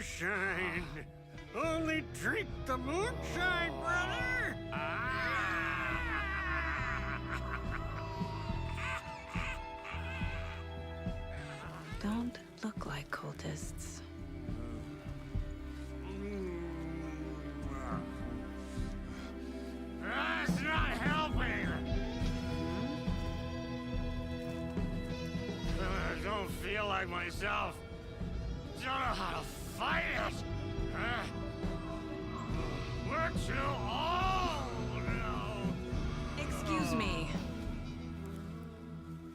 moonshine. Only drink the moonshine, brother. Don't look like cultists. That's not helping. I don't feel like myself. Don't know how to fight it. We're too old now. Excuse me.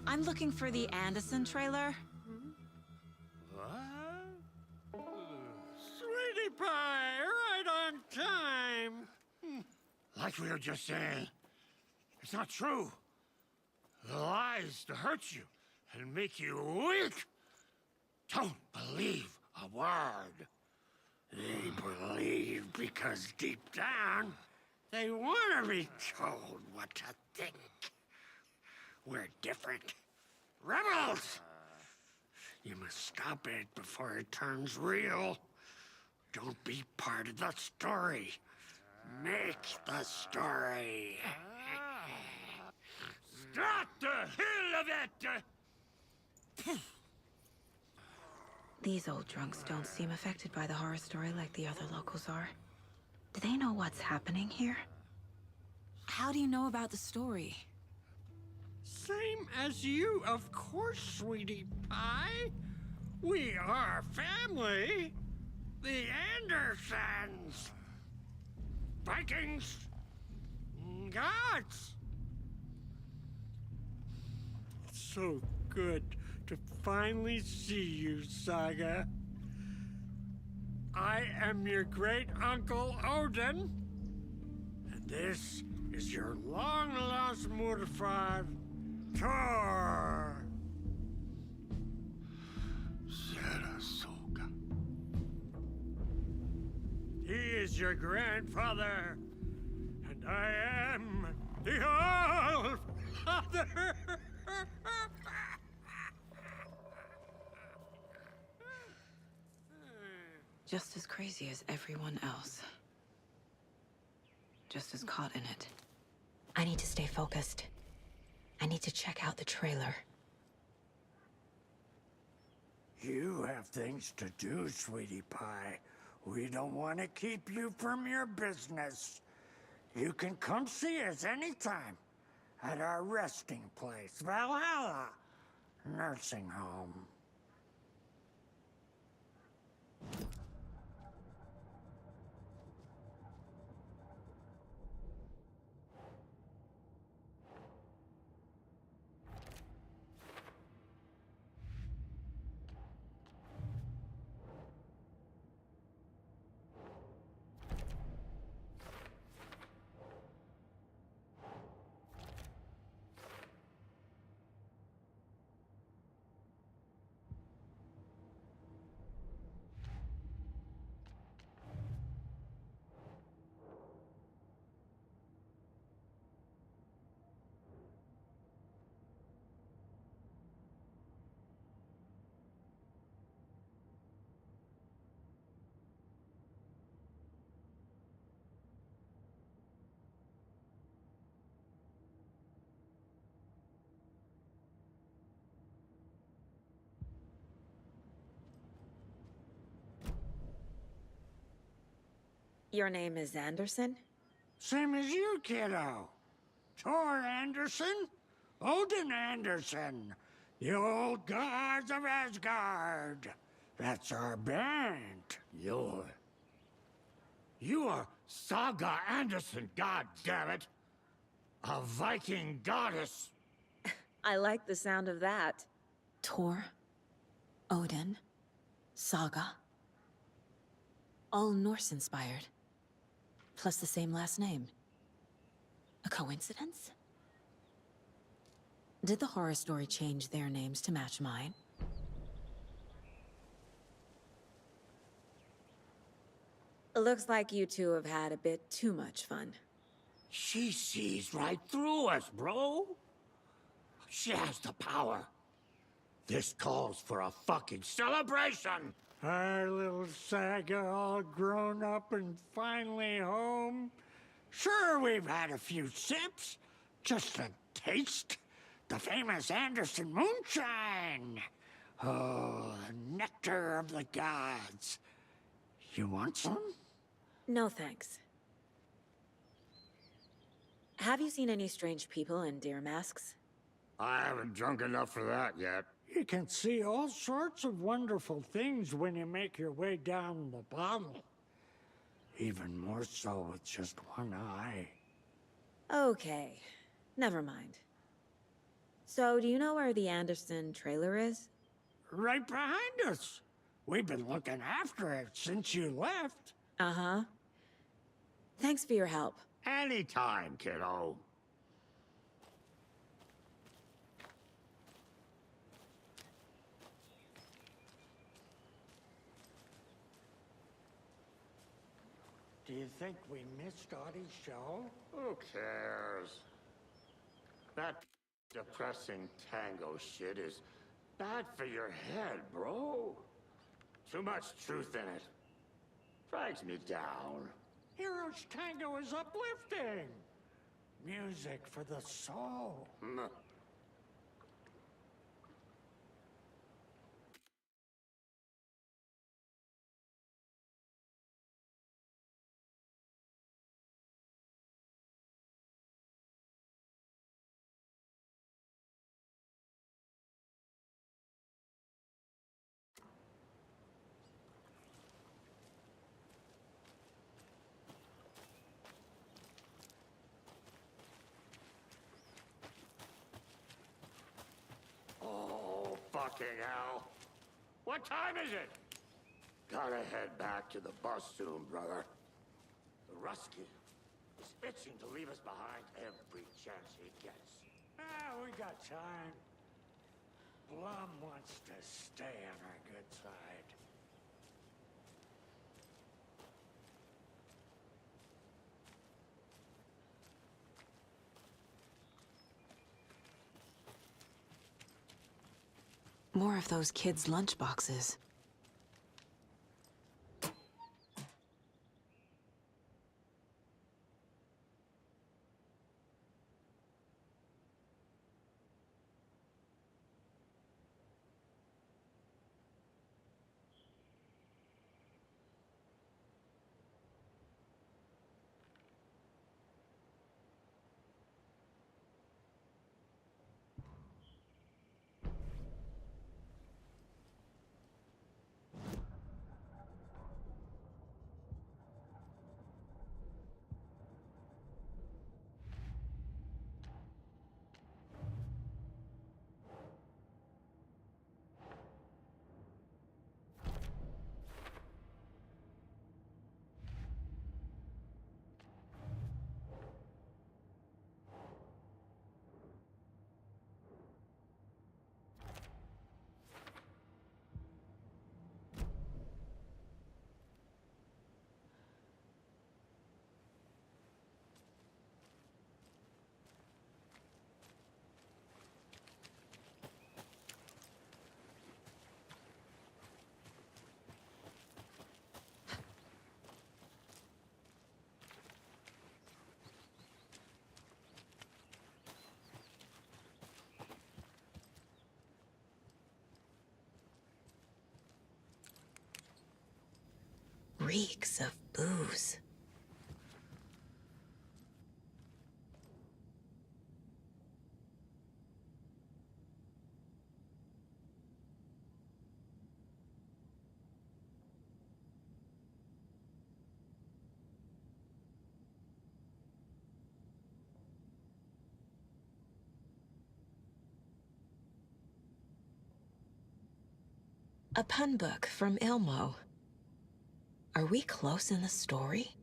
I'm looking for the Anderson trailer. What? Sweetie pie, right on time. Like we were just saying, it's not true. The lies to hurt you and make you weak. Don't believe a word. They believe because deep down, they want to be told what to think. We're different. Rebels! You must stop it before it turns real. Don't be part of the story. Make the story. Stop the hell of it! These old drunks don't seem affected by the horror story like the other locals are. Do they know what's happening here? How do you know about the story? Same as you, of course, sweetie pie. We are family. The Andersons. Vikings. Gods. It's so good to finally see you, Saga. I am your great uncle Odin. And this is your long-lost mortified Thor. Sarasota. He is your grandfather, and I am the All-Father. Just as crazy as everyone else. Just as caught in it. I need to stay focused. I need to check out the trailer. You have things to do, sweetie pie. We don't want to keep you from your business. You can come see us anytime at our resting place, Valhalla Nursing Home. Your name is Anderson? Same as you, kiddo. Thor Anderson, Odin Anderson, the old gods of Asgard. That's our band. You are Saga Anderson, goddammit. A Viking goddess. I like the sound of that. Thor, Odin, Saga. All Norse-inspired. Plus the same last name. A coincidence? Did the horror story change their names to match mine? Looks like you two have had a bit too much fun. She sees right through us, bro. She has the power. This calls for a fucking celebration. Our little Saga all grown up and finally home. Sure, we've had a few sips. Just a taste. The famous Anderson moonshine. Oh, the nectar of the gods. You want some? No thanks. Have you seen any strange people in deer masks? I haven't drunk enough for that yet. You can see all sorts of wonderful things when you make your way down the bottle. Even more so with just one eye. Okay, never mind. So, do you know where the Anderson trailer is? Right behind us. We've been looking after it since you left. Uh-huh. Thanks for your help. Anytime, kiddo. Do you think we missed Audie's show? Who cares? That depressing tango shit is bad for your head, bro. Too much truth in it. Drags me down. Heroes Tango is uplifting. Music for the soul. Oh, fucking hell. What time is it? Gotta head back to the bus soon, brother. The Rusky is itching to leave us behind every chance he gets. Ah, we got time. Blum wants to stay on our good side. More of those kids' lunchboxes. Reeks of booze. A pun book from Ilmo. Are we close in the story?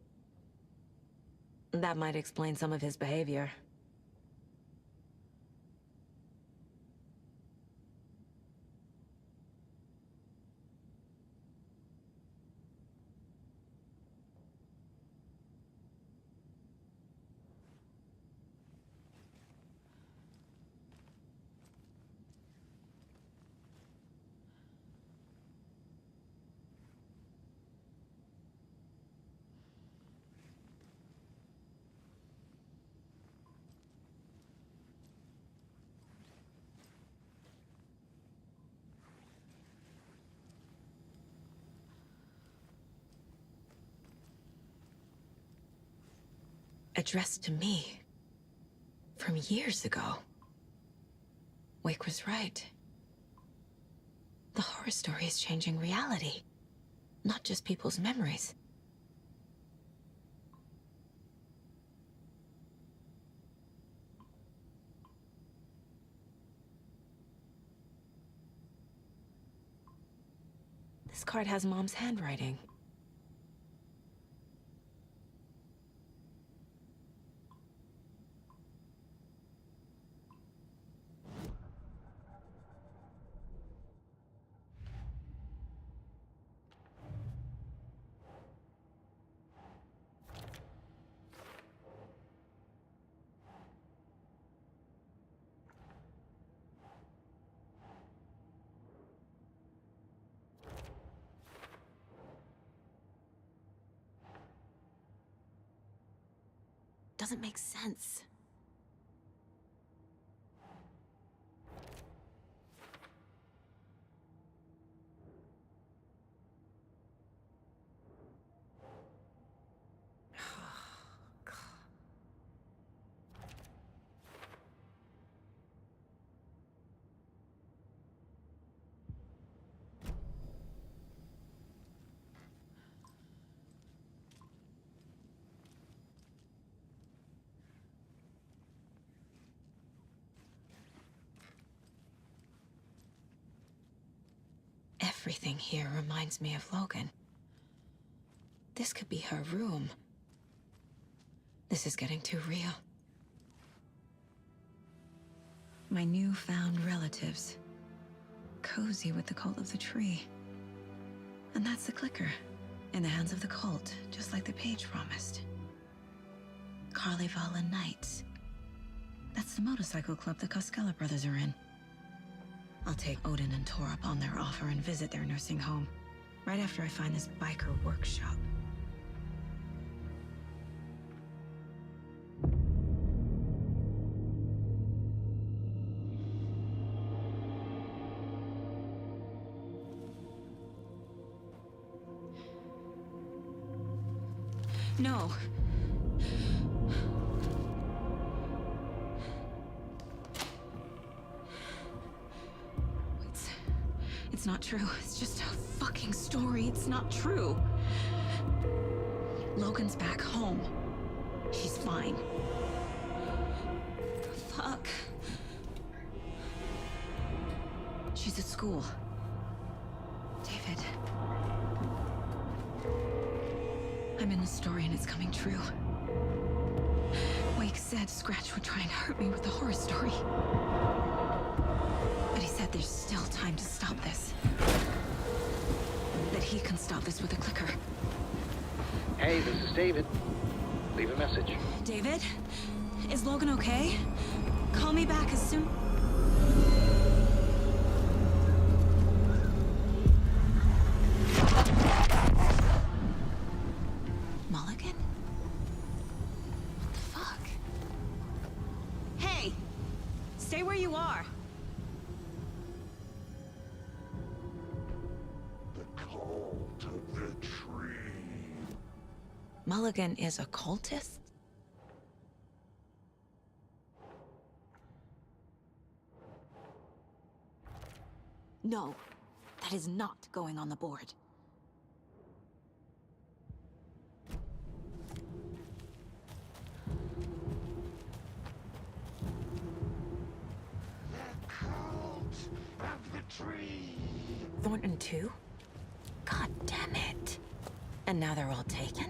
That might explain some of his behavior. addressed to me. From years ago. Wake was right. The horror story is changing reality, not just people's memories. This card has Mom's handwriting. Doesn't make sense. Everything here reminds me of Logan. This could be her room. This is getting too real. My newfound relatives. Cozy with the cult of the tree. And that's the clicker. In the hands of the cult, just like the page promised. Carlyvala Knights. That's the motorcycle club the Koskela brothers are in. I'll take Odin and Tor up on their offer and visit their nursing home, right after I find this biker workshop. No. It's not true. It's just a fucking story. It's not true. Logan's back home. She's fine. Fuck. She's at school. David. I'm in the story and it's coming true. Wake said Scratch would try and hurt me with the horror story. But he said there's still time to stop this. That he can stop this with a clicker. Hey, this is David. Leave a message. David? Is Logan okay? Call me back as soon... Mulligan? What the fuck? Hey! Stay where you are! Mulligan is a cultist? No, that is not going on the board. The cult of the tree. Thornton too? God damn it. And now they're all taken?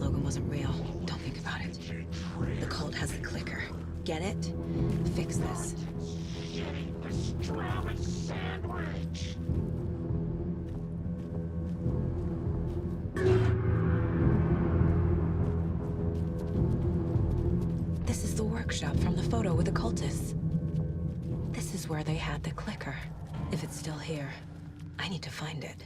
thought Logan wasn't real. Don't think about it. The cult has the clicker. Get it? Fix this. Pastrami sandwich! This is the workshop from the photo with the cultists. This is where they had the clicker. If it's still here, I need to find it.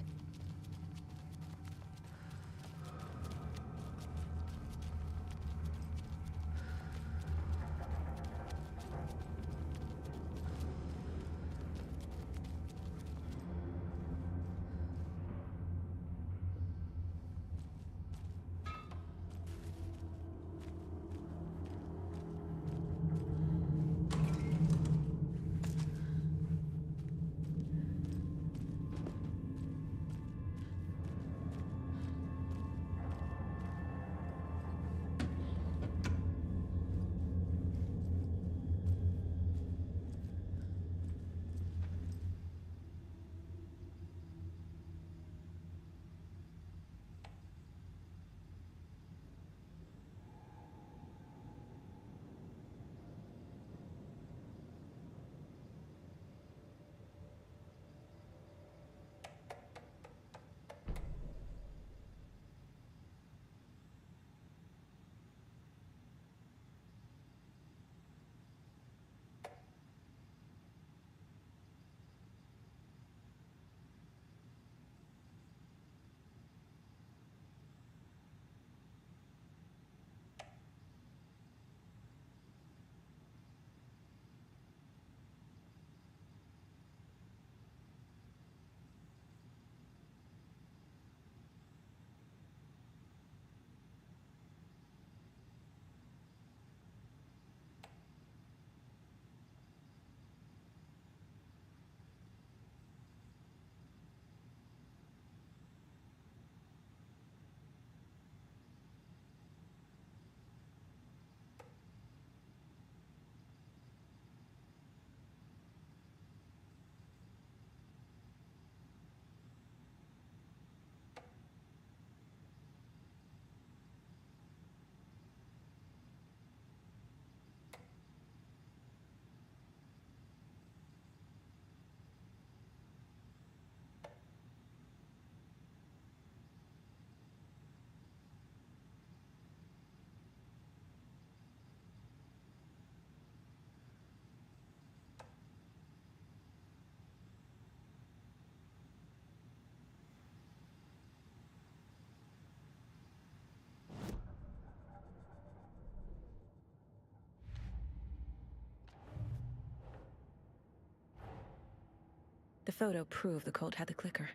The photo proved the cult had the clicker.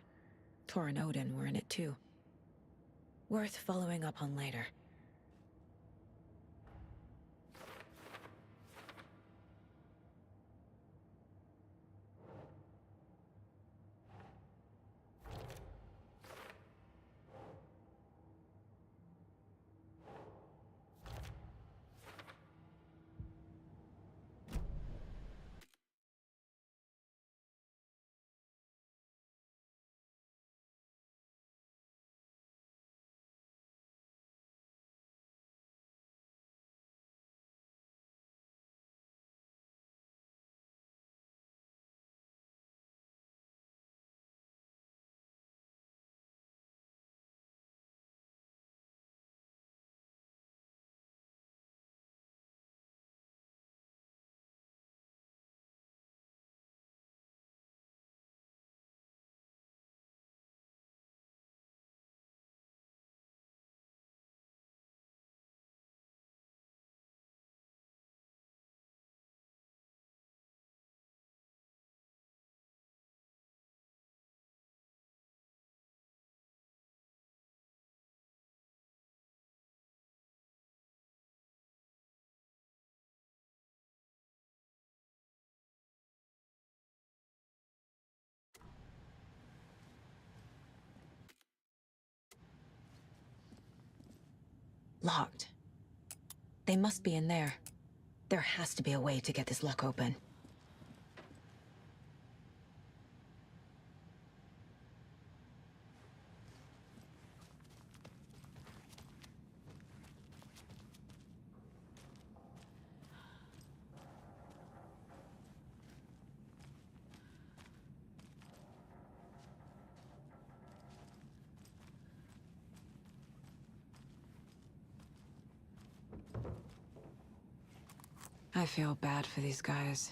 Tor and Odin were in it too. Worth following up on later. Locked. They must be in there. There has to be a way to get this lock open. I feel bad for these guys.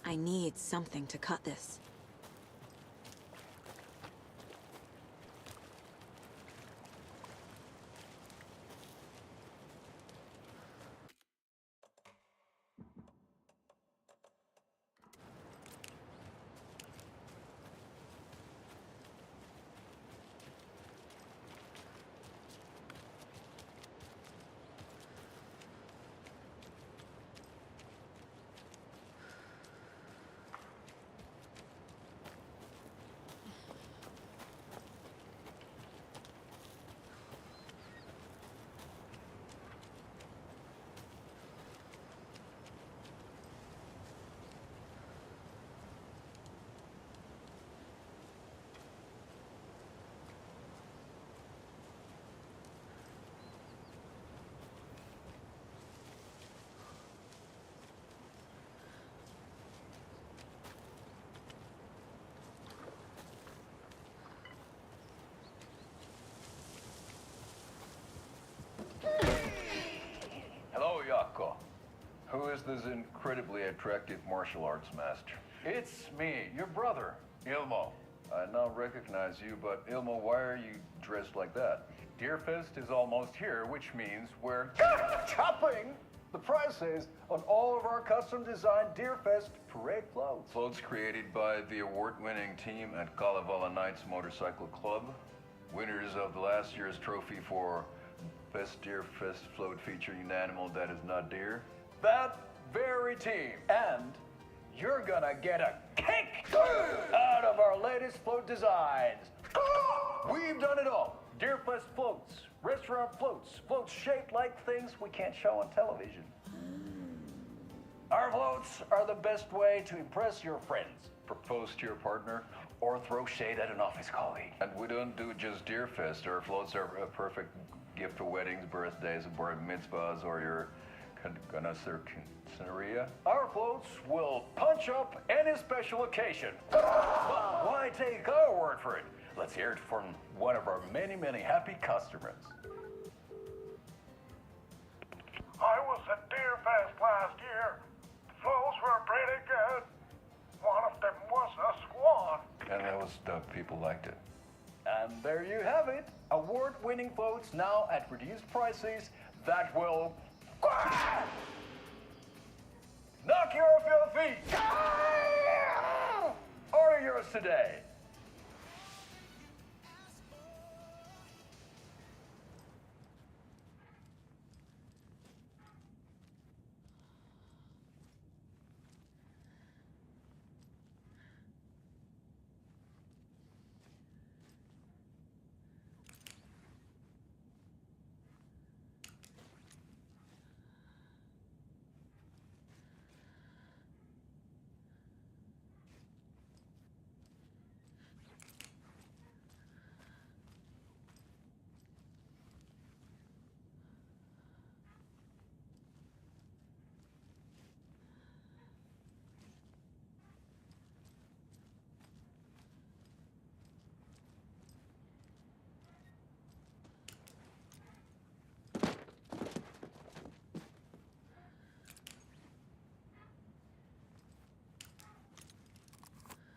I need something to cut this. Hello, Yako. Who is this incredibly attractive martial arts master? It's me, your brother, Ilmo. I now recognize you, but Ilmo, why are you dressed like that? Deerfest is almost here, which means we're chopping the prices on all of our custom-designed Deerfest parade floats. Floats created by the award-winning team at Kalevala Knights Motorcycle Club, winners of the last year's trophy for Best Deerfest float featuring an animal that is not deer. That very team. And you're gonna get a kick out of our latest float designs. We've done it all. Deerfest floats, restaurant floats, floats shaped like things we can't show on television. Our floats are the best way to impress your friends, Propose to your partner. or throw shade at an office colleague. And we don't do just Deerfest. Our floats are a perfect gift for weddings, birthdays, bar mitzvahs, or your quinceañera. Our floats will punch up any special occasion. But why take our word for it? Let's hear it from one of our many, many happy customers. I was at Deerfest last year. The flows were pretty good. One of them was a swan. And people liked it. And there you have it. Award-winning floats now at reduced prices that will knock you off your feet. Order yours today.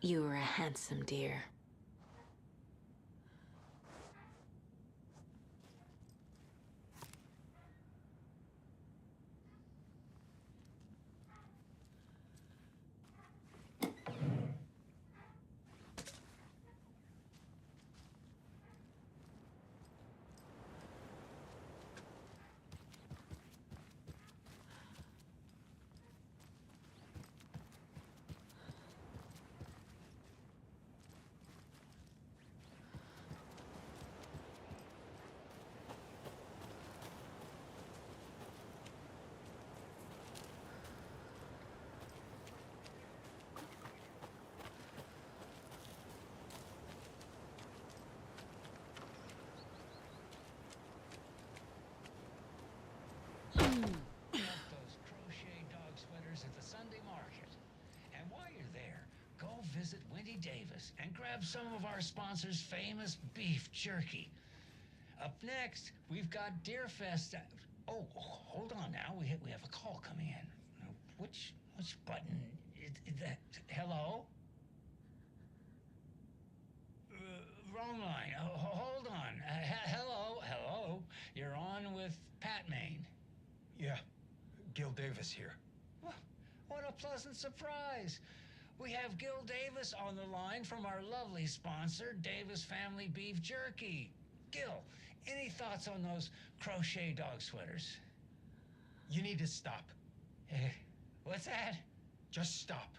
You were a handsome deer. Those crochet dog sweaters at the Sunday market. And while you're there, go visit Wendy Davis and grab some of our sponsor's famous beef jerky. Up next, we've got Deerfest. Oh, hold on now. We have a call coming in. Which button is that? Hello? Wrong line. Hold on. Hello. You're on with Pat Maine. Yeah, Gil Davis here. What a pleasant surprise. We have Gil Davis on the line from our lovely sponsor, Davis Family Beef Jerky. Gil, any thoughts on those crochet dog sweaters? You need to stop. What's that? Just stop.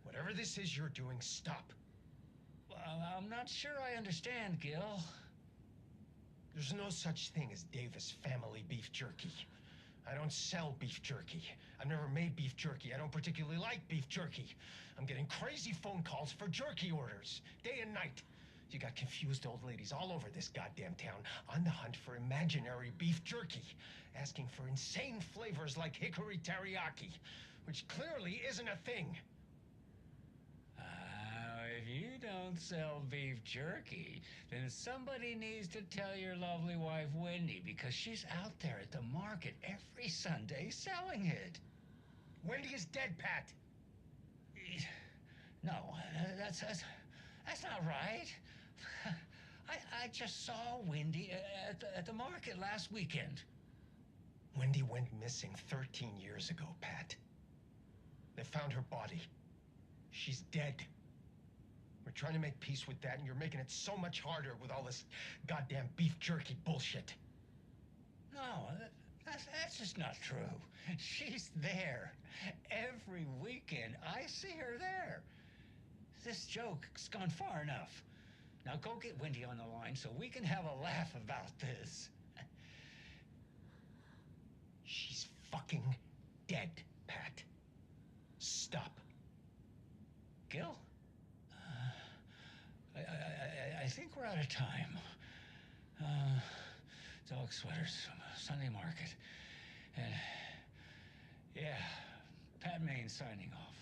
Whatever this is you're doing, stop. I'm not sure I understand, Gil. There's no such thing as Davis Family Beef Jerky. I don't sell beef jerky. I've never made beef jerky. I don't particularly like beef jerky. I'm getting crazy phone calls for jerky orders, day and night. You got confused old ladies all over this goddamn town on the hunt for imaginary beef jerky, asking for insane flavors like hickory teriyaki, which clearly isn't a thing. If you don't sell beef jerky, then somebody needs to tell your lovely wife, Wendy, because she's out there at the market every Sunday selling it. Wendy is dead, Pat. No, that's not right. I just saw Wendy at the market last weekend. Wendy went missing 13 years ago, Pat. They found her body. She's dead. We're trying to make peace with that, and you're making it so much harder with all this goddamn beef jerky bullshit. No, that's just not true. She's there. Every weekend, I see her there. This joke's gone far enough. Now go get Wendy on the line so we can have a laugh about this. She's fucking dead, Pat. Stop. Gil? I think we're out of time. Dog sweaters, Sunday market. And yeah, Pat Maine signing off.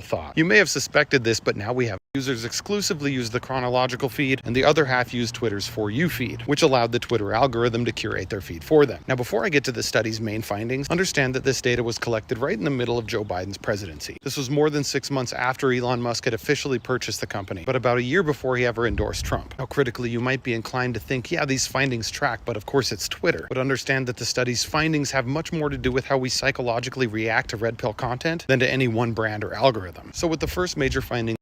thought. You may have suspected this, but now we have users exclusively use the chronological feed, and the other half use Twitter's For You feed, which allowed the Twitter algorithm to curate their feed for them. Now, before I get to the study's main findings, understand that this data was collected right in the middle of Joe Biden's presidency. This was more than 6 months after Elon Musk had officially purchased the company, but about a year before he ever endorsed Trump. Now, critically, you might be inclined to think, yeah, these findings track, but of course it's Twitter. But understand that the study's findings have much more to do with how we psychologically react to red pill content than to any one brand or algorithm. So with the first major finding,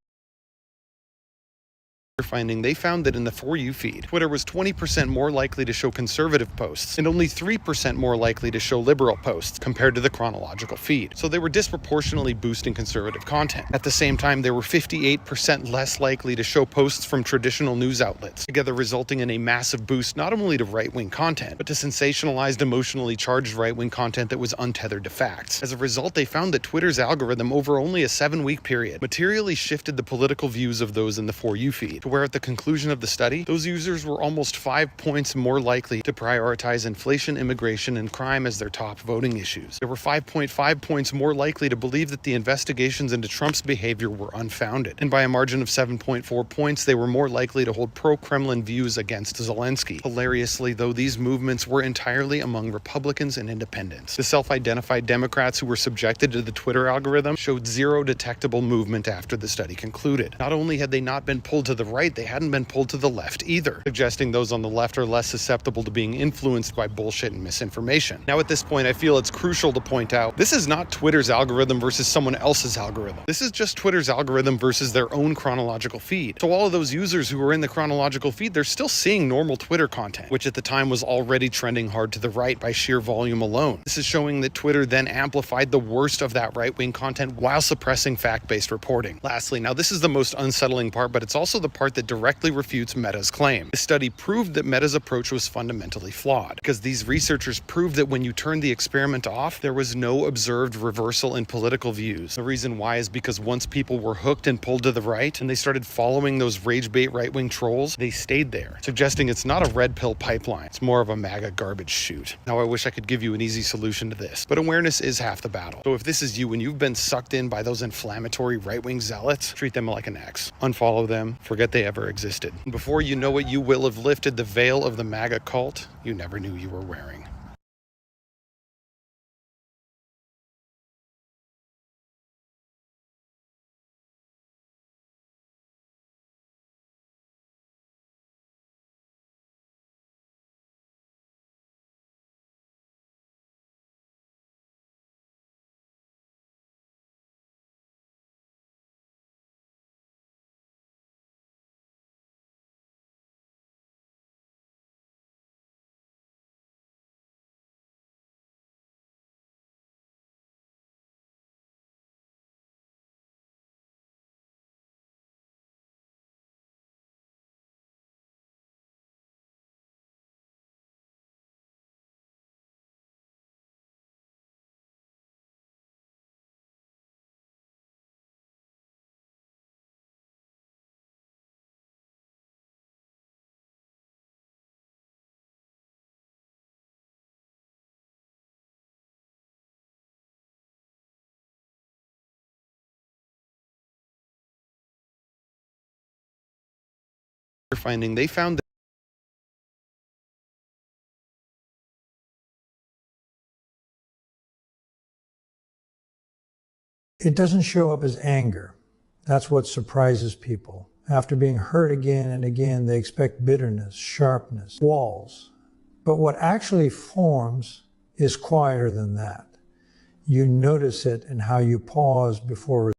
they found that in the For You feed, Twitter was 20% more likely to show conservative posts and only 3% more likely to show liberal posts compared to the chronological feed. So they were disproportionately boosting conservative content. At the same time, they were 58% less likely to show posts from traditional news outlets, together resulting in a massive boost not only to right-wing content, but to sensationalized, emotionally charged right-wing content that was untethered to facts. As a result, they found that Twitter's algorithm over only a 7-week period materially shifted the political views of those in the For You feed, to where at the conclusion of the study, those users were almost 5 points more likely to prioritize inflation, immigration, and crime as their top voting issues. They were 5.5 points more likely to believe that the investigations into Trump's behavior were unfounded. And by a margin of 7.4 points, they were more likely to hold pro-Kremlin views against Zelensky. Hilariously, though, these movements were entirely among Republicans and independents. The self-identified Democrats who were subjected to the Twitter algorithm showed zero detectable movement after the study concluded. Not only had they not been pulled to the right, they hadn't been pulled to the left either, suggesting those on the left are less susceptible to being influenced by bullshit and misinformation. Now at this point, I feel it's crucial to point out, this is not Twitter's algorithm versus someone else's algorithm. This is just Twitter's algorithm versus their own chronological feed. So all of those users who are in the chronological feed, they're still seeing normal Twitter content, which at the time was already trending hard to the right by sheer volume alone. This is showing that Twitter then amplified the worst of that right-wing content while suppressing fact-based reporting. Lastly, now this is the most unsettling part, but it's also the part that directly refutes Meta's claim. The study proved that Meta's approach was fundamentally flawed, because these researchers proved that when you turned the experiment off, there was no observed reversal in political views. The reason why is because once people were hooked and pulled to the right, and they started following those rage bait right-wing trolls, they stayed there, suggesting it's not a red pill pipeline, it's more of a MAGA garbage chute. Now I wish I could give you an easy solution to this, but awareness is half the battle. So if this is you and you've been sucked in by those inflammatory right-wing zealots, treat them like an ex. Unfollow them, forget they ever existed. Before you know it, you will have lifted the veil of the MAGA cult you never knew you were wearing. Finding, they found that it doesn't show up as anger. That's what surprises people. After being hurt again and again, they expect bitterness, sharpness, walls. But what actually forms is quieter than that. You notice it in how you pause before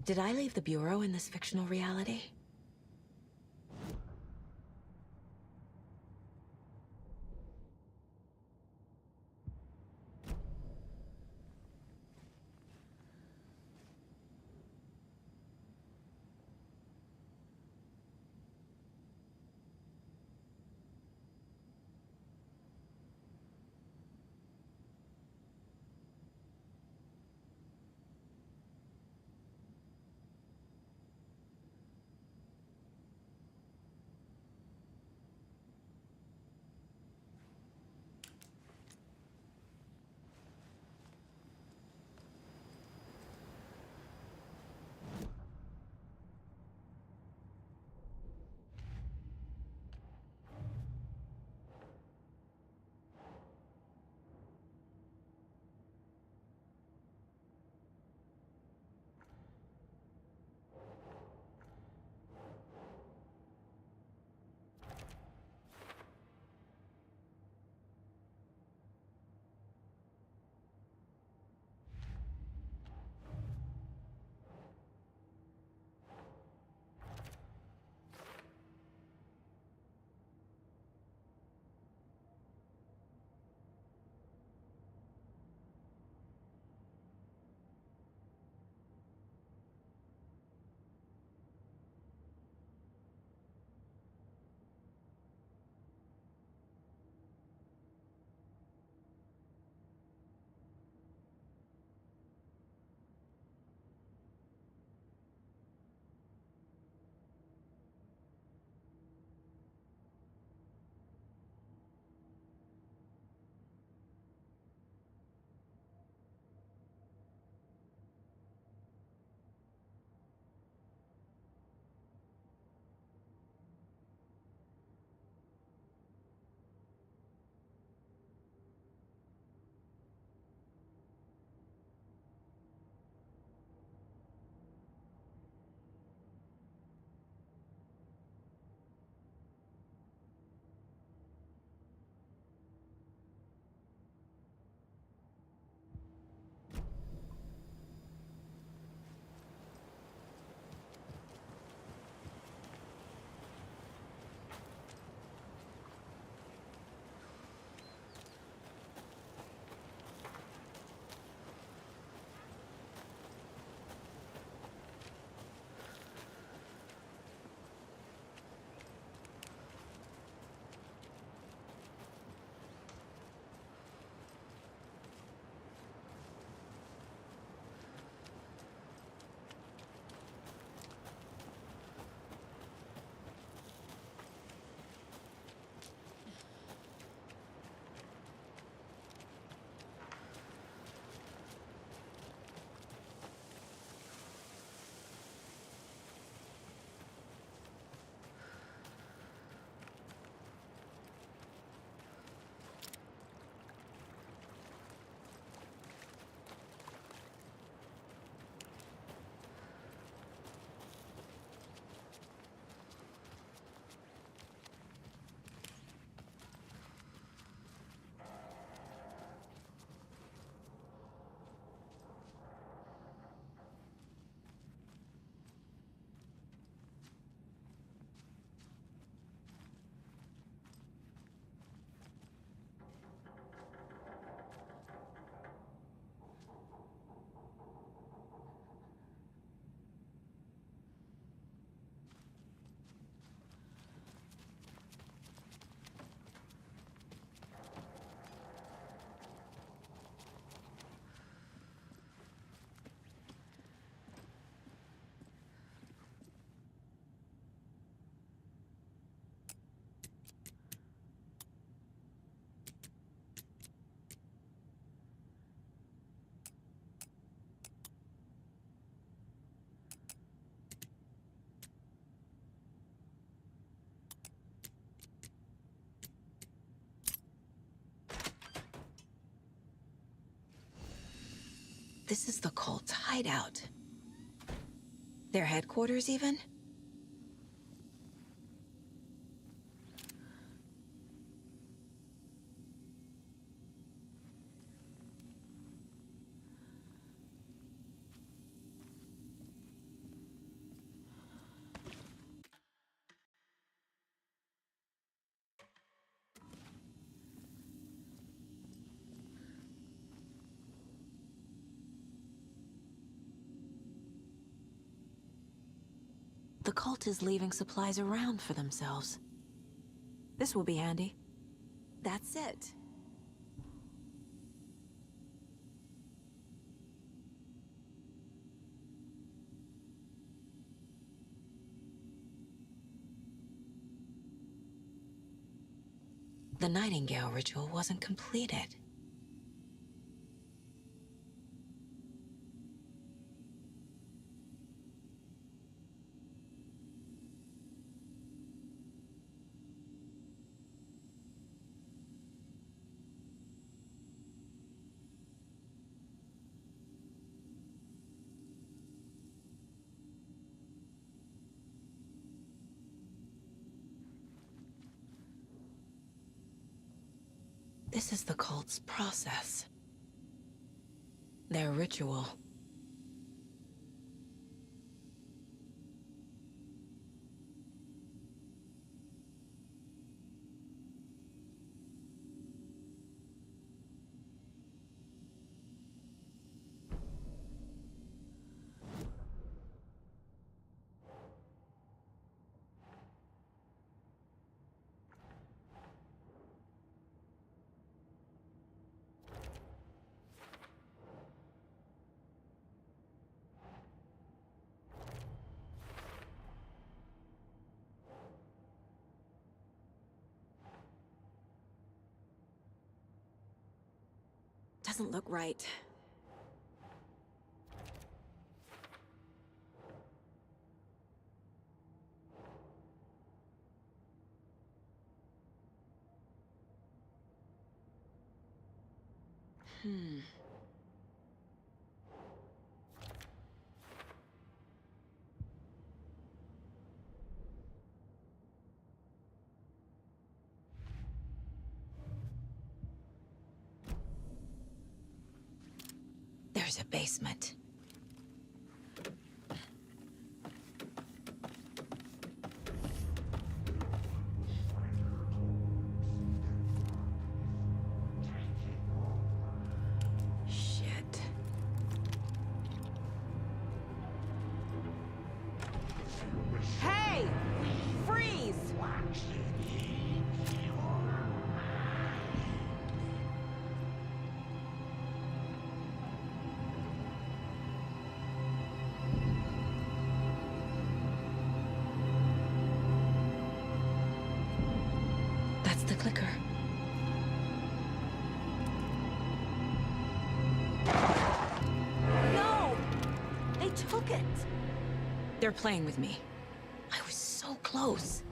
Did I leave the Bureau in this fictional reality? This is the cult's hideout. Their headquarters, even? the cult is leaving supplies around for themselves. This will be handy. That's it. The Nightingale ritual wasn't completed. This is the cult's process. Their ritual. Doesn't look right. There's a basement. Shit. Hey! Freeze! That's the clicker. No! They took it! They're playing with me. I was so close.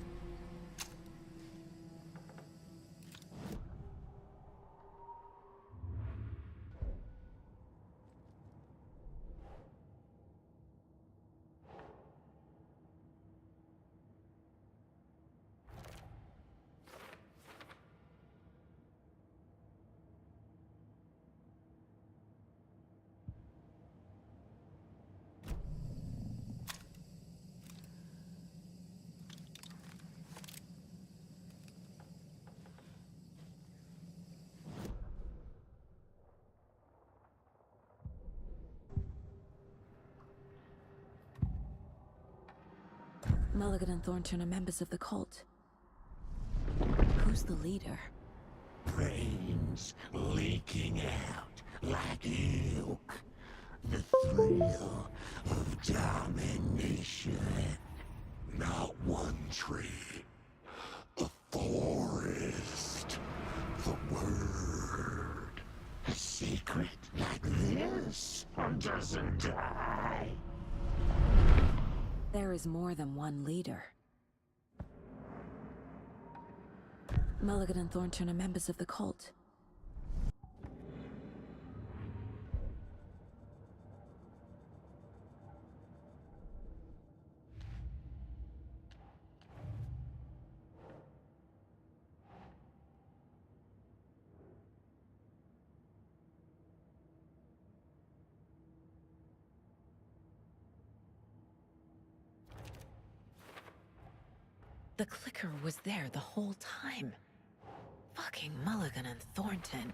Mulligan and Thornton are members of the cult. Who's the leader? Brains leaking out like milk. The thrill of domination. Not one tree. A forest. The word. A secret like this doesn't die. There is more than one leader. Mulligan and Thornton are members of the cult. The clicker was there the whole time. Fucking Mulligan and Thornton.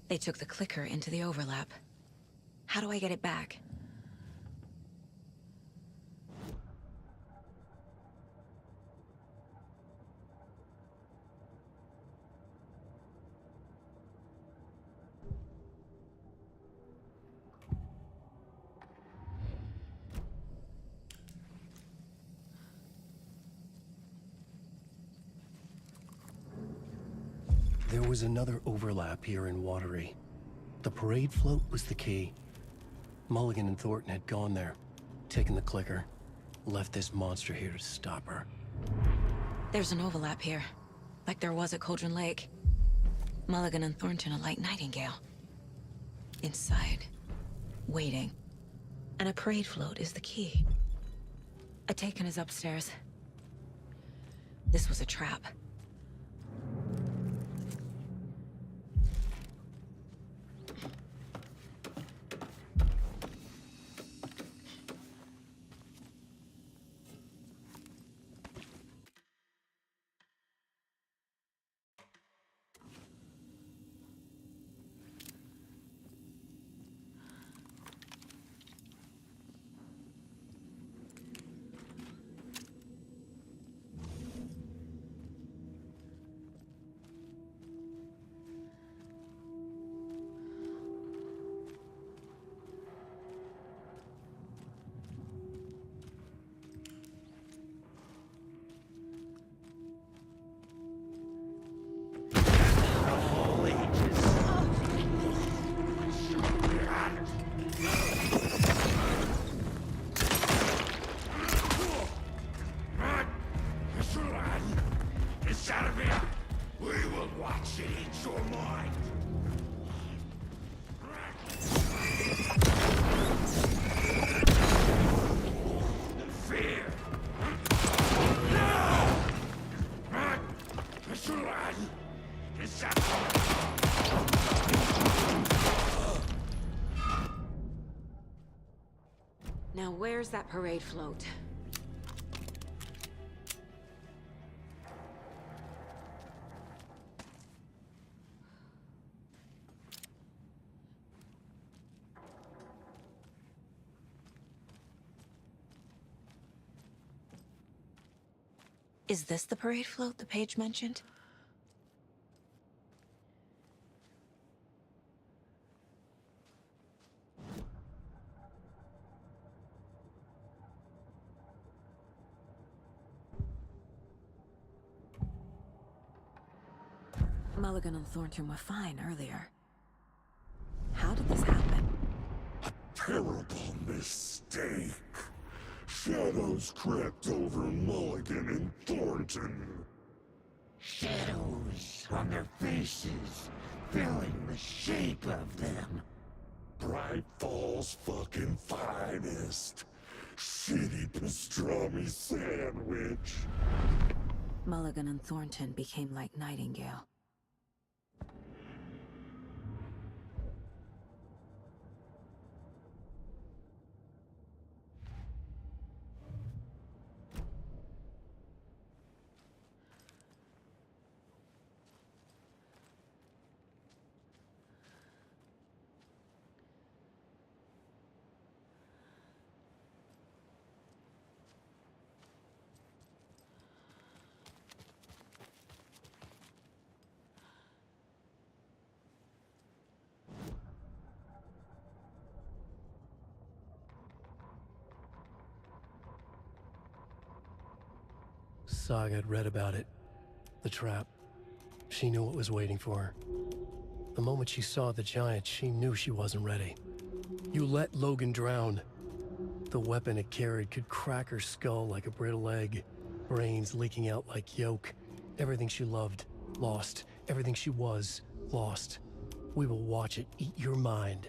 They took the clicker into the overlap. How do I get it back? There was another overlap here in Watery. The parade float was the key. Mulligan and Thornton had gone there, taken the clicker, left this monster here to stop her. There's an overlap here, like there was at Cauldron Lake. Mulligan and Thornton are like Nightingale. Inside, waiting. And a parade float is the key. Atakan is upstairs. This was a trap. Now where's that parade float? Is this the parade float the page mentioned? Mulligan and Thornton were fine earlier. How did this happen? A terrible mistake. Shadows crept over Mulligan and Thornton. Shadows on their faces, filling the shape of them. Bright Falls fucking finest. Shitty pastrami sandwich. Mulligan and Thornton became like Nightingale. Saga had read about it. The trap. She knew what was waiting for her. The moment she saw the giant, she knew she wasn't ready. You let Logan drown. The weapon it carried could crack her skull like a brittle egg. Brains leaking out like yolk. Everything she loved, lost. Everything she was, lost. We will watch it eat your mind.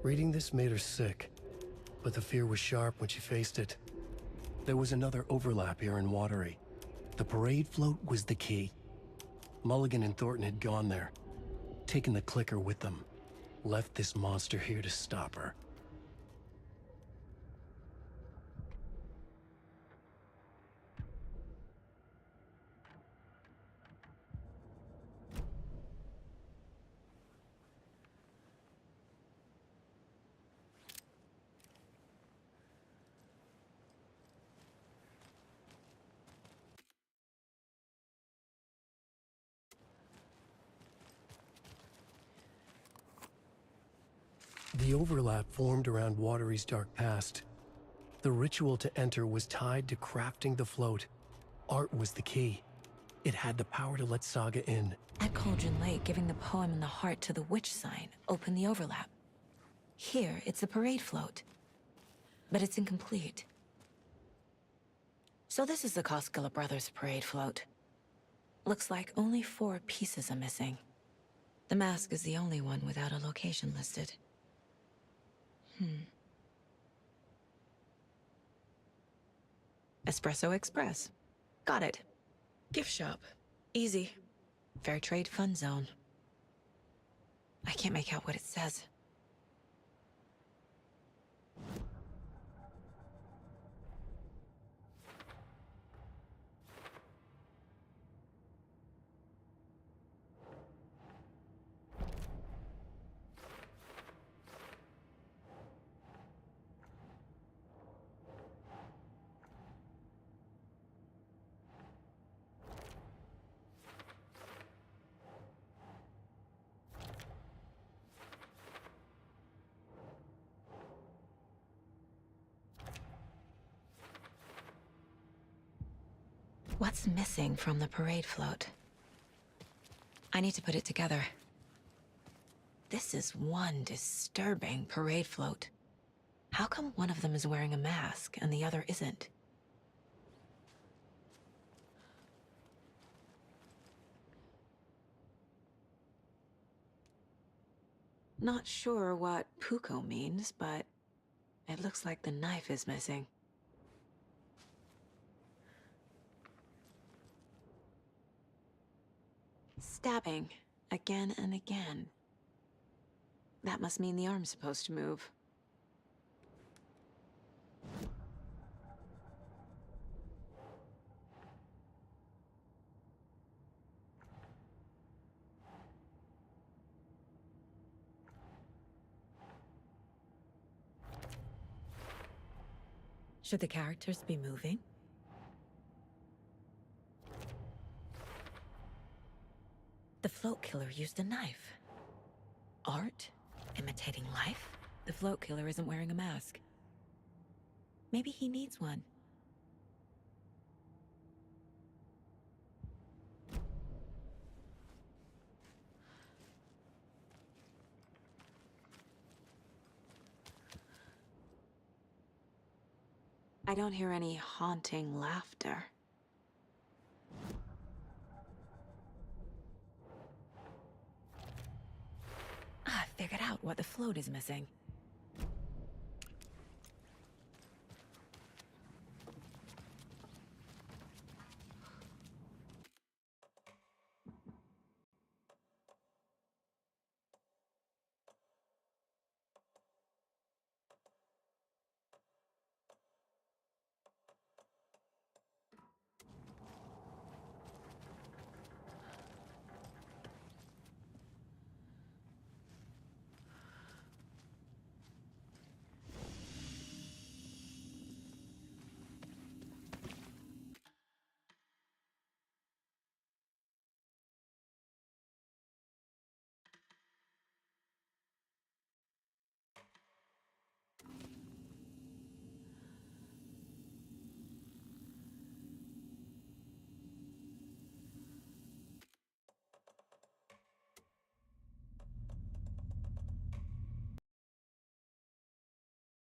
Reading this made her sick, but the fear was sharp when she faced it. There was another overlap here in Watery. The parade float was the key. Mulligan and Thornton had gone there, taken the clicker with them, left this monster here to stop her. The overlap formed around Watery's dark past. The ritual to enter was tied to crafting the float. Art was the key. It had the power to let Saga in. At Cauldron Lake, giving the poem and the heart to the witch sign opened the overlap. Here, it's the parade float. But it's incomplete. So this is the Koskela Brothers parade float. Looks like only 4 pieces are missing. The mask is the only one without a location listed. Espresso Express. Got it. Gift shop. Easy. Fair trade fun zone. I can't make out what it says. What's missing from the parade float? I need to put it together. This is one disturbing parade float. How come one of them is wearing a mask and the other isn't? Not sure what Puko means, but it looks like the knife is missing. Stabbing, again and again. That must mean the arm's supposed to move. Should the characters be moving? The float killer used a knife. Art? Imitating life? The float killer isn't wearing a mask. Maybe he needs one. I don't hear any haunting laughter. I figured out what the float is missing.